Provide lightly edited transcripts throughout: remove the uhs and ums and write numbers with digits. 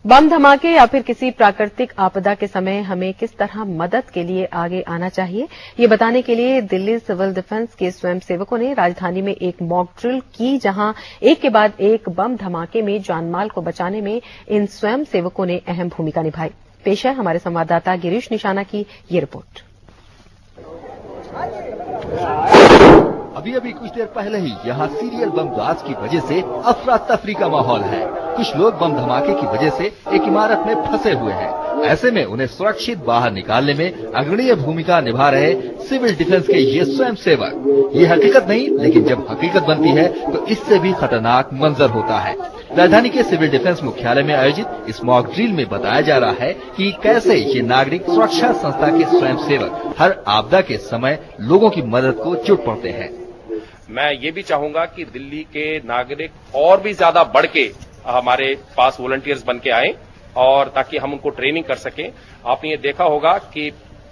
बम धमाके या फिर किसी प्राकृतिक आपदा के समय हमें किस तरह मदद के लिए आगे आना चाहिए, ये बताने के लिए दिल्ली सिविल डिफेंस के स्वयंसेवकों ने राजधानी में एक मॉक ड्रिल की, जहां एक के बाद एक बम धमाके में जानमाल को बचाने में इन स्वयंसेवकों ने अहम भूमिका निभाई। पेश है हमारे संवाददाता गिरीश निशाना की ये रिपोर्ट। अभी अभी कुछ देर पहले ही यहाँ सीरियल बम ब्लास्ट की वजह से अफरा तफरी का माहौल है। कुछ लोग बम धमाके की वजह से एक इमारत में फंसे हुए हैं। ऐसे में उन्हें सुरक्षित बाहर निकालने में अग्रणीय भूमिका निभा रहे सिविल डिफेंस के ये स्वयंसेवक। ये हकीकत नहीं, लेकिन जब हकीकत बनती है तो इससे भी खतरनाक मंजर होता है। राजधानी के सिविल डिफेंस मुख्यालय में आयोजित इस मॉक ड्रिल में बताया जा रहा है कि कैसे ये नागरिक सुरक्षा संस्था के स्वयंसेवक हर आपदा के समय लोगों की मदद को जुट पड़ते हैं। मैं ये भी चाहूंगा कि दिल्ली के नागरिक और भी ज्यादा बढ़ के हमारे पास वॉलंटियर्स बन के आए, और ताकि हम उनको ट्रेनिंग कर सकें। आपने ये देखा होगा कि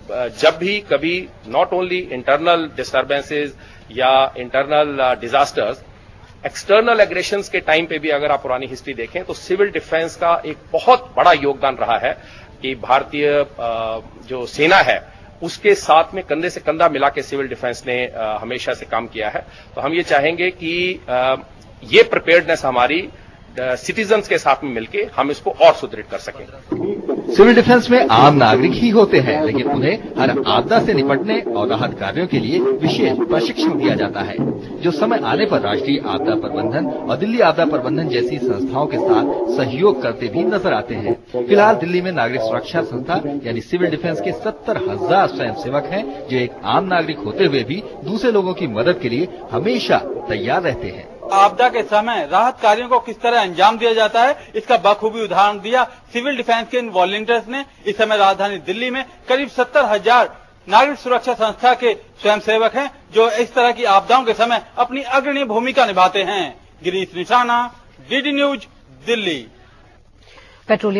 जब भी कभी नॉट ओनली इंटरनल डिस्टर्बेंसेस या इंटरनल डिजास्टर्स, एक्सटर्नल एग्रेशंस के टाइम पे भी अगर आप पुरानी हिस्ट्री देखें तो सिविल डिफेंस का एक बहुत बड़ा योगदान रहा है कि भारतीय जो सेना है उसके साथ में कंधे से कंधा मिला के सिविल डिफेंस ने हमेशा से काम किया है। तो हम ये चाहेंगे कि ये प्रिपेयर्डनेस हमारी सिटीजन्स के साथ में मिलके हम इसको और सुदृढ़ कर सकें। सिविल डिफेंस में आम नागरिक ही होते हैं, लेकिन उन्हें हर आपदा से निपटने और राहत कार्यों के लिए विशेष प्रशिक्षण दिया जाता है, जो समय आने पर राष्ट्रीय आपदा प्रबंधन और दिल्ली आपदा प्रबंधन जैसी संस्थाओं के साथ सहयोग करते भी नजर आते हैं। फिलहाल दिल्ली में नागरिक सुरक्षा संस्था यानी सिविल डिफेंस के 70,000 स्वयंसेवक हैं, जो एक आम नागरिक होते हुए भी दूसरे लोगों की मदद के लिए हमेशा तैयार रहते हैं। आपदा के समय राहत कार्यों को किस तरह अंजाम दिया जाता है, इसका बखूबी उदाहरण दिया सिविल डिफेंस के इन वॉलंटियर्स ने। इस समय राजधानी दिल्ली में करीब 70,000 नागरिक सुरक्षा संस्था के स्वयंसेवक हैं, जो इस तरह की आपदाओं के समय अपनी अग्रणी भूमिका निभाते हैं। गिरीश निशाना, डीडी न्यूज, दिल्ली। पेट्रोलियम